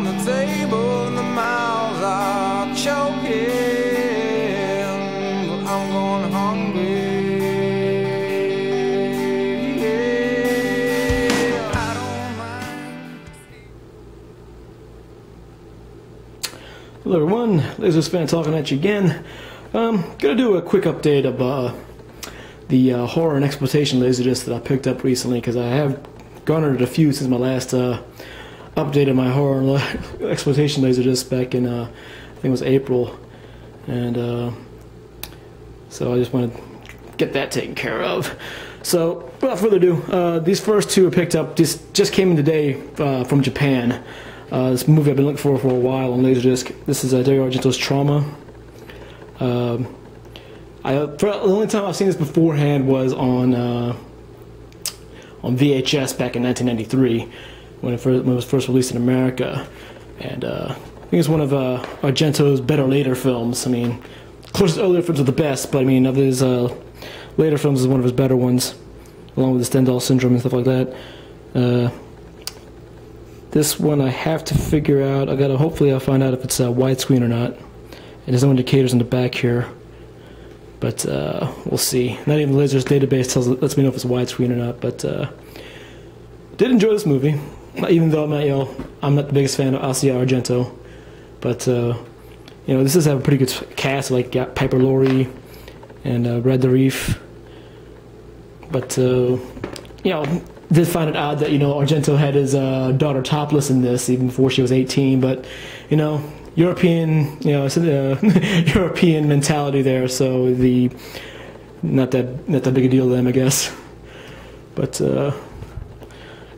on the table and the mouths are choking, but I'm going hungry. Yeah, I don't mind. Hello everyone, Laserdisc fan talking at you again. Gonna do a quick update of the horror and exploitation Laserdisc that I picked up recently, because I have garnered a few since my last update of my horror and exploitation Laserdisc back in I think it was April, and so I just want to get that taken care of. So without further ado, these first two I picked up just came in today from Japan. This movie I've been looking for a while on Laserdisc. This is Dario Argento's Trauma. The only time I've seen this beforehand was on VHS back in 1993 when it was first released in America, and I think it's one of Argento's better later films. I mean, of course, his earlier films are the best, but I mean, of his later films is one of his better ones, along with the Stendhal Syndrome and stuff like that. This one I have to figure out. Hopefully I'll find out if it's widescreen or not. And there's no indicators in the back here, but we'll see. Not even the Laserdisc database lets me know if it's widescreen or not. But did enjoy this movie, even though I'm not the biggest fan of Asia Argento. But this does have a pretty good cast, like got Piper Laurie and Red the Reef. But did find it odd that Argento had his daughter topless in this even before she was 18. But European, European mentality there, so not that big a deal to them, I guess. But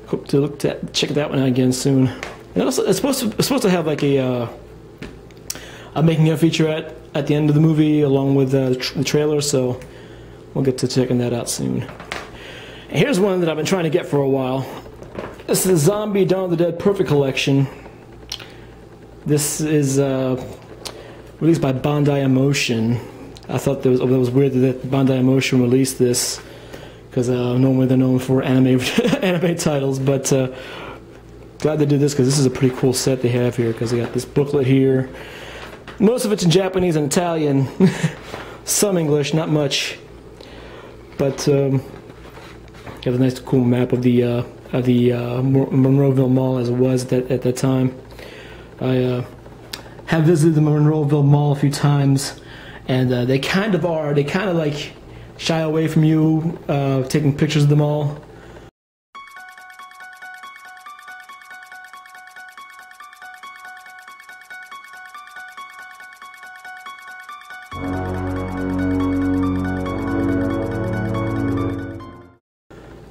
hope to check that one out again soon. And also, it's supposed to have like a making of featurette at the end of the movie along with the trailer, so we'll get to checking that out soon. And here's one that I've been trying to get for a while. This is the Zombie Dawn of the Dead Perfect Collection. This is released by Bandai Emotion. I thought that was weird that Bandai Emotion released this, because normally they're known for anime titles, but glad they did this, because this is a pretty cool set they have here, because they got this booklet here. Most of it's in Japanese and Italian, some English, not much, but you have a nice cool map of the Monroeville Mall as it was at that time. I have visited the Monroeville Mall a few times, and they kind of like shy away from you taking pictures of the mall.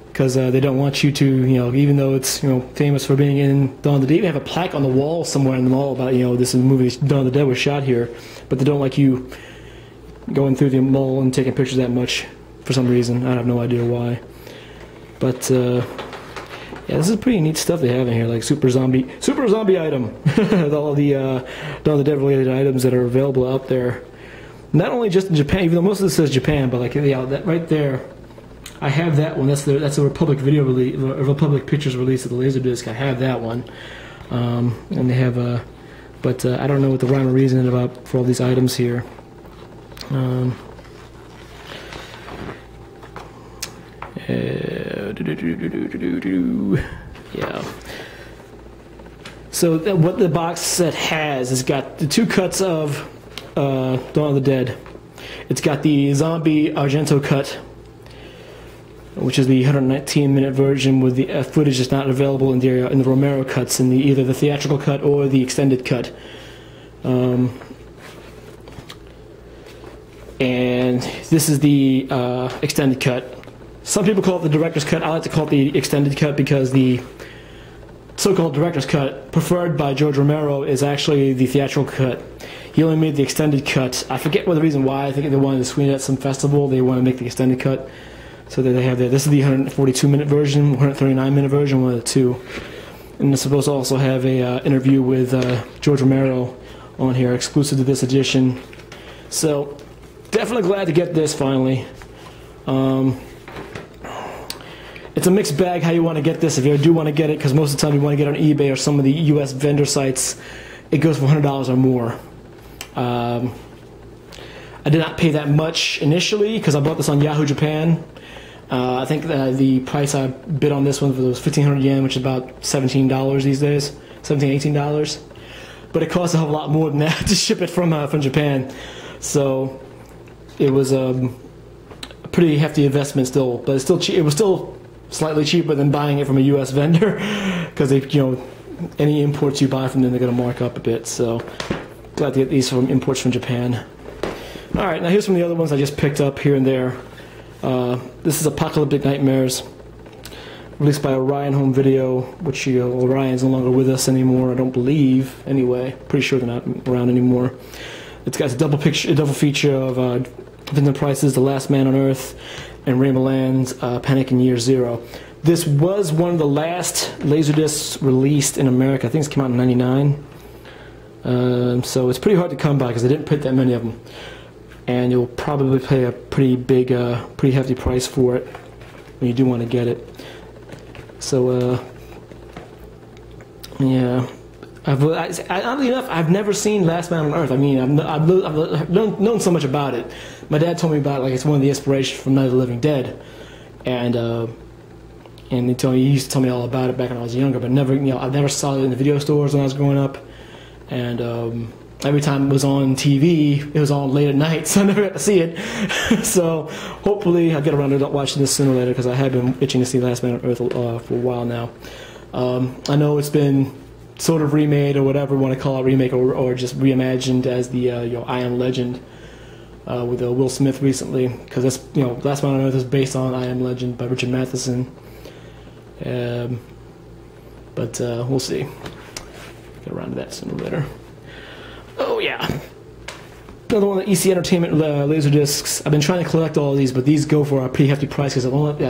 Because they don't want you to, even though it's famous for being in Dawn of the Dead, they even have a plaque on the wall somewhere in the mall about this is a movie Dawn of the Dead was shot here, but they don't like you going through the mall and taking pictures that much for some reason. I have no idea why. But yeah, this is pretty neat stuff they have in here, like super zombie item with all of the Dawn of the Dead related items that are available out there. Not only just in Japan, even though most of this says Japan, but like that right there. I have that one. That's a Republic video release, Republic Pictures release of the Laserdisc. I have that one, and they have but I don't know what the rhyme or reason about for all these items here. Yeah. So what the box set has is got the two cuts of Dawn of the Dead. It's got the Zombie Argento cut, which is the 119-minute version with the footage that's not available in the Romero cuts, in either the theatrical cut or the extended cut. And this is the extended cut. Some people call it the director's cut. I like to call it the extended cut, because the so-called director's cut, preferred by George Romero, is actually the theatrical cut. He only made the extended cut. I forget what the reason why. I think they wanted to screen it at some festival. They want to make the extended cut. So that they have that. This is the 142-minute version, 139-minute version, one of the two. And it's supposed to also have a interview with George Romero on here, exclusive to this edition. So definitely glad to get this finally. it's a mixed bag how you want to get this, if you do want to get it, because most of the time you want to get it on eBay or some of the US vendor sites, it goes for $100 or more. I did not pay that much initially because I bought this on Yahoo Japan. I think the price I bid on this one was 1,500 yen, which is about $17 these days, $17, $18. But it costs a whole lot more than that to ship it from Japan. So it was a pretty hefty investment still, but it's still cheap. It was still slightly cheaper than buying it from a U.S. vendor because they, any imports you buy from them, they're going to mark up a bit. So glad to get these from imports from Japan. All right, now here's some of the other ones I just picked up here and there. This is Apocalyptic Nightmares, released by Orion Home Video, which Orion's no longer with us anymore, I don't believe. Anyway, pretty sure they're not around anymore. It's got a double feature of Vincent Price's The Last Man on Earth and Rainbow Land's Panic in Year Zero. This was one of the last Laserdiscs released in America. I think it came out in '99. So it's pretty hard to come by because they didn't print that many of them. And you'll probably pay a pretty big, pretty hefty price for it when you do want to get it. So, yeah. Oddly enough, I've never seen Last Man on Earth. I mean, I've known so much about it. My dad told me about it like it's one of the inspirations from Night of the Living Dead, and he used to tell me all about it back when I was younger. But never, I never saw it in the video stores when I was growing up, and every time it was on TV, it was on late at night, so I never got to see it. So hopefully I'll get around to watching this sooner or later because I have been itching to see Last Man on Earth for a while now. I know it's been sort of remade or whatever you want to call it, remake or just reimagined as the I Am Legend with Will Smith recently, because that's Last Man on Earth is based on I Am Legend by Richard Matheson. But we'll see. Get around to that sooner or later. Oh yeah, another one of the EC Entertainment Laserdiscs. I've been trying to collect all of these, but these go for a pretty hefty price because I believe they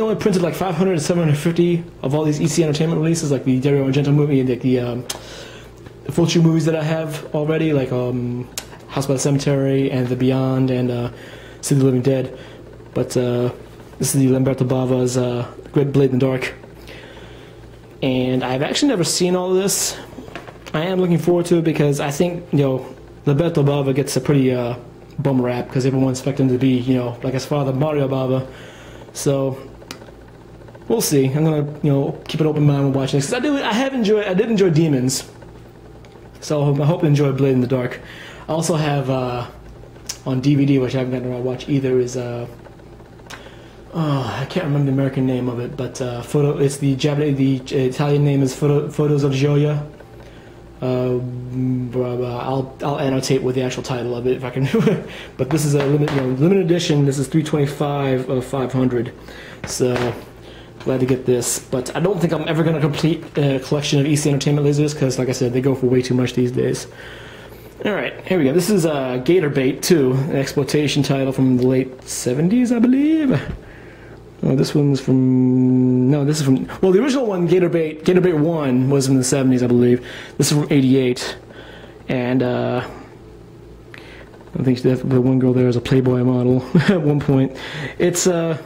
only printed like 500 to 750 of all these EC Entertainment releases, like the Dario Argento movie and the Fulci movies that I have already, like House by the Cemetery and The Beyond and City of the Living Dead. But this is the Lamberto Bava's Great Blade in the Dark, and I've actually never seen all of this. I am looking forward to it because I think, Lamberto Bava gets a pretty bum rap because everyone's expecting him to be, like his father, Mario Bava. So, we'll see. I'm going to, keep an open mind when watching this. Because I did enjoy Demons. So, I hope you enjoy Blade in the Dark. I also have, on DVD, which I haven't gotten around to watch either, is, I can't remember the American name of it, but it's the Italian name is Photos of Gioia. I'll annotate with the actual title of it if I can. But this is a limited edition. This is 325 of 500. So glad to get this. But I don't think I'm ever going to complete a collection of EC Entertainment lasers because, like I said, they go for way too much these days. All right, here we go. This is Gator Bait 2, an exploitation title from the late 70s, I believe. Oh, this one's from... No, this is from... Well, the original one, Gator Bait 1, was in the 70s, I believe. This is from 88. And, I think the one girl there is a Playboy model at one point. It's not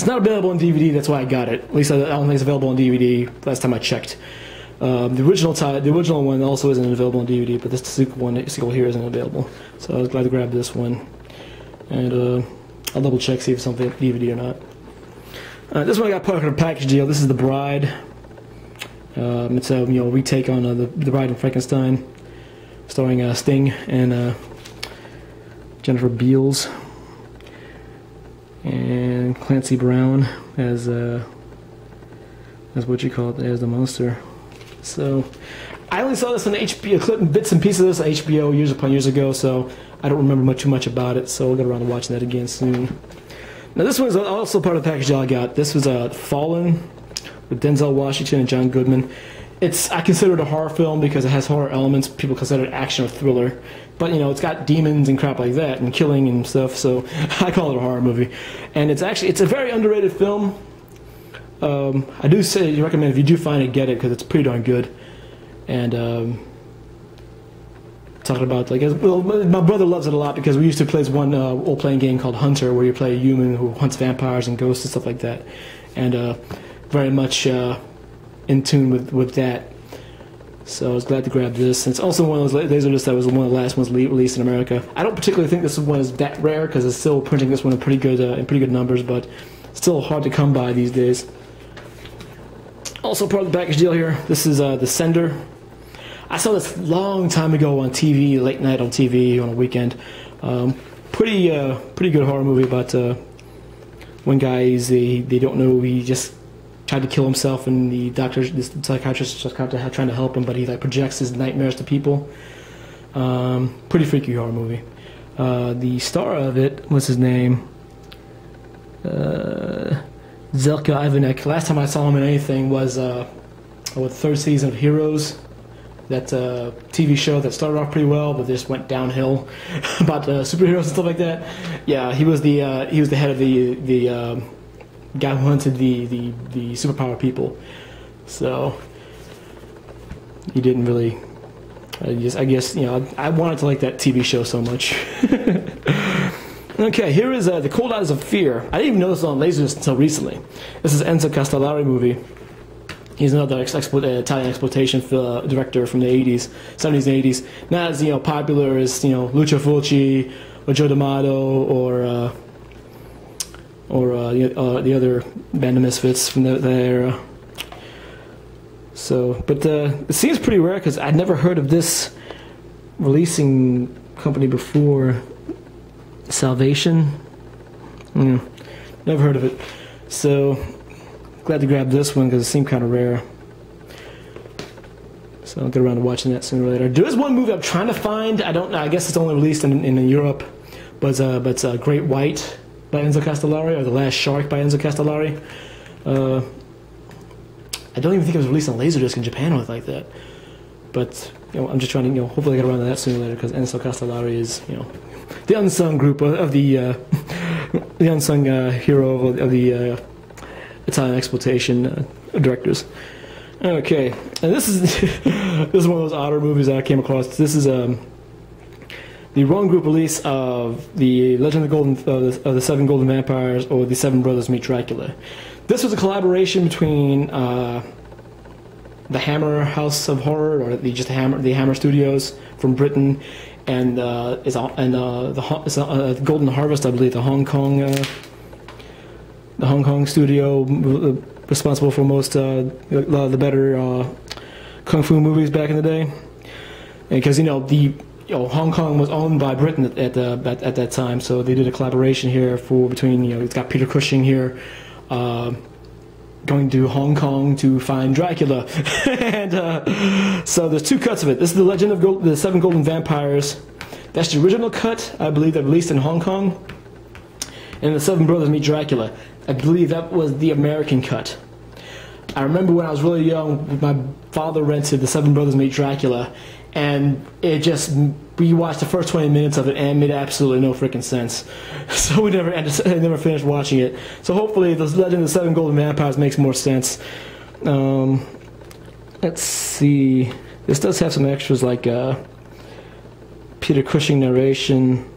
available on DVD, that's why I got it. At least I don't think it's available on DVD last time I checked. The original one also isn't available on DVD, but this sequel here isn't available. So I was glad to grab this one. And, I'll double check, see if it's on DVD or not. This one I got part of a package deal. This is The Bride. It's a retake on the Bride and Frankenstein, starring Sting and Jennifer Beals and Clancy Brown as what you call it, as the monster. So I only saw this on HBO, clip bits and pieces of this on HBO years upon years ago, so I don't remember too much about it, so I'll get around to watching that again soon. Now this one is also part of the package I got. This was Fallen with Denzel Washington and John Goodman. I consider it a horror film because it has horror elements. People consider it action or thriller, but it's got demons and crap like that and killing and stuff. So I call it a horror movie, and it's a very underrated film. I do recommend if you do find it, get it because it's pretty darn good. And talking about, like, well, my brother loves it a lot because we used to play this one old playing game called Hunter, where you play a human who hunts vampires and ghosts and stuff like that, and very much in tune with that. So I was glad to grab this. And it's also one of those Laserdiscs that was one of the last ones released in America. I don't particularly think this one is that rare because it's still printing this one in pretty good numbers, but still hard to come by these days. Also part of the package deal here, this is The Sender. I saw this a long time ago on TV, late night on TV on a weekend. Pretty good horror movie about one guy, they don't know, he just tried to kill himself, and the psychiatrist is just kind of trying to help him, but he like projects his nightmares to people. Pretty freaky horror movie. The star of it, what's his name? Zelka Ivanek. Last time I saw him in anything was the third season of Heroes, that TV show that started off pretty well, but just went downhill about superheroes and stuff like that. Yeah, he was the head of the guy who hunted the superpower people. So he didn't really. I guess I wanted to like that TV show so much. Okay, here is The Cold Eyes of Fear. I didn't even know this was on Laserdisc until recently. This is Enzo Castellari movie. He's another Italian exploitation director from the 80s, 70s and 80s. Not as popular as Lucio Fulci or Joe D'Amato or the other band of misfits from that era. So, but it seems pretty rare because I'd never heard of this releasing company before. Salvation? Never heard of it. So, glad to grab this one because it seemed kind of rare. So I'll get around to watching that sooner or later. There is one movie I'm trying to find. I don't know. I guess it's only released in Europe, but it's Great White by Enzo Castellari, or The Last Shark by Enzo Castellari. I don't even think it was released on Laserdisc in Japan or anything like that. But I'm just trying to hopefully get around to that sooner or later because Enzo Castellari is the unsung group of the unsung hero of the Italian exploitation directors. Okay, and this is this is one of those odder movies that I came across. This is the Wrong Group release of the Legend of the Seven Golden Vampires, or the Seven Brothers Meet Dracula. This was a collaboration between the Hammer House of Horror, or the Hammer Studios from Britain, and the Golden Harvest, I believe, the Hong Kong studio responsible for most the better kung fu movies back in the day. Because Hong Kong was owned by Britain at that time, so they did a collaboration here between it's got Peter Cushing here. Going to Hong Kong to find Dracula. And so there's two cuts of it. This is the Legend of the Seven Golden Vampires. That's the original cut, I believe, that released in Hong Kong. And the Seven Brothers Meet Dracula. I believe that was the American cut. I remember when I was really young, my father rented the Seven Brothers Meet Dracula, and we watched the first 20 minutes of it, and it made absolutely no freaking sense. So we never finished watching it. So hopefully the Legend of the Seven Golden Vampires makes more sense. Let's see. This does have some extras like Peter Cushing narration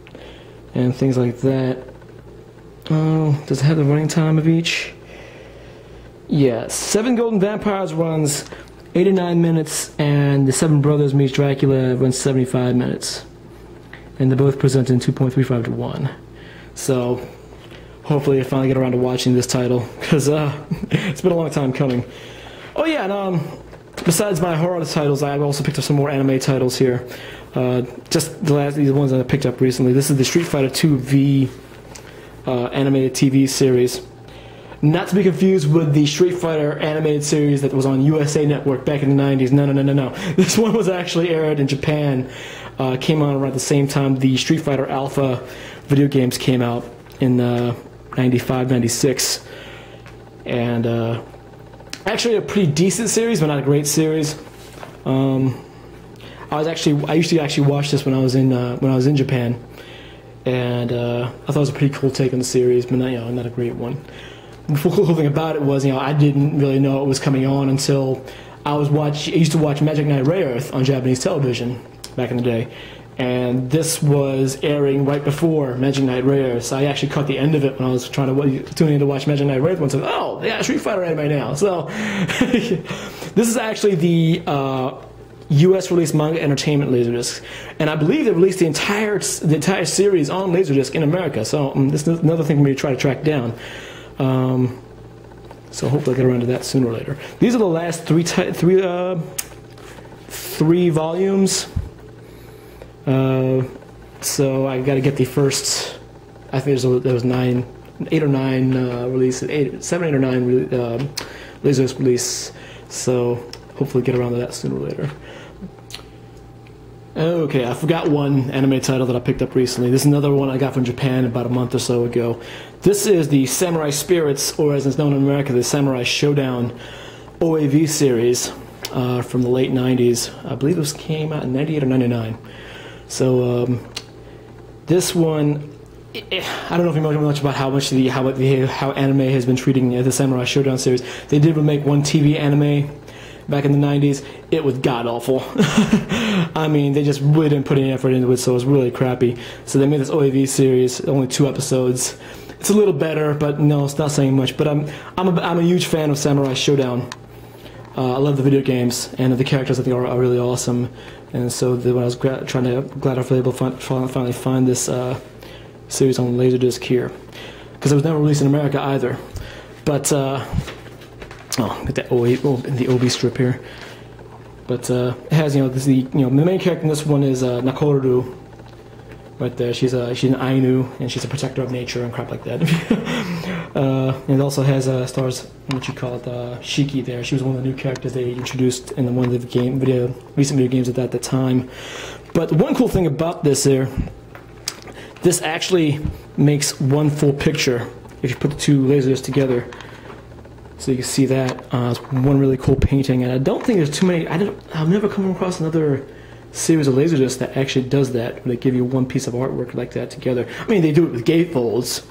and things like that. Does it have the running time of each? Yeah, Seven Golden Vampires runs 89 minutes, and the Seven Brothers Meets Dracula runs 75 minutes. And they're both presented in 2.35 to 1. So, hopefully I finally get around to watching this title, because it's been a long time coming. Oh yeah, and besides my horror titles, I've also picked up some more anime titles here. Just these ones that I picked up recently. This is the Street Fighter 2 V animated TV series. Not to be confused with the Street Fighter animated series that was on USA Network back in the 90s. No. This one was actually aired in Japan. Came on around the same time the Street Fighter Alpha video games came out in 95, 96. And actually a pretty decent series, but not a great series. I used to actually watch this when I was in Japan. And I thought it was a pretty cool take on the series, but not a great one. The cool thing about it was, I didn't really know it was coming on until I used to watch Magic Knight Rayearth on Japanese television back in the day, And this was airing right before Magic Knight Rares. So I actually caught the end of it when I was trying to tune in to watch Magic Knight Rares. Once, oh, they got Street Fighter anime now. So this is actually the U.S. released manga entertainment Laserdisc, and I believe they released the entire series on Laserdisc in America. So this is another thing for me to try to track down. So hopefully I'll get around to that sooner or later. These are the last three volumes. So I got to get the first. I think there was 8 or 9 releases, 7, 8 or 9 Laserdisc release. So hopefully get around to that sooner or later. Okay, I forgot one anime title that I picked up recently. This is another one I got from Japan about a month or so ago. This is the Samurai Spirits, or as it's known in America, the Samurai Shodown OAV series from the late 90s. I believe this came out in 98 or 99. So this one, I don't know if you know much about how anime has been treating the Samurai Shodown series. They did make one TV anime back in the 90s. It was god-awful. I mean, they just really didn't put any effort into it, so it was really crappy. So they made this OAV series, only 2 episodes. It's a little better, but no, it's not saying much. But I'm a huge fan of Samurai Shodown. I love the video games, and the characters I think are really awesome. And so when I was glad I was able to finally find this series on Laserdisc here, because it was never released in America either. But oh, get that the OB strip here. But it has the main character in this one is Nakoru, right there. She's an Ainu, and she's a protector of nature and crap like that. And it also has stars, what you call it, Shiki there. She was one of the new characters they introduced in one of the recent video games at the time. But one cool thing about this here, this actually makes one full picture if you put the 2 lasers together. So you can see that it's one really cool painting, and I don't think there's too many. I've never come across another series of Laserdisc that actually does that, where they give you one piece of artwork like that together. I mean, they do it with gatefolds,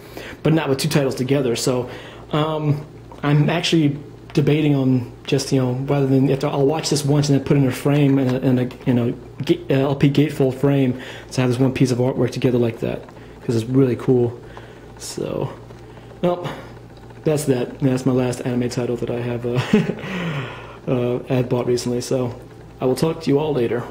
but not with 2 titles together. So I'm actually debating on just rather than I'll watch this once and then put it in a frame and a LP gatefold frame to have this one piece of artwork together like that, because it's really cool. So, well. That's that. That's my last anime title that I have had bought recently. So I will talk to you all later.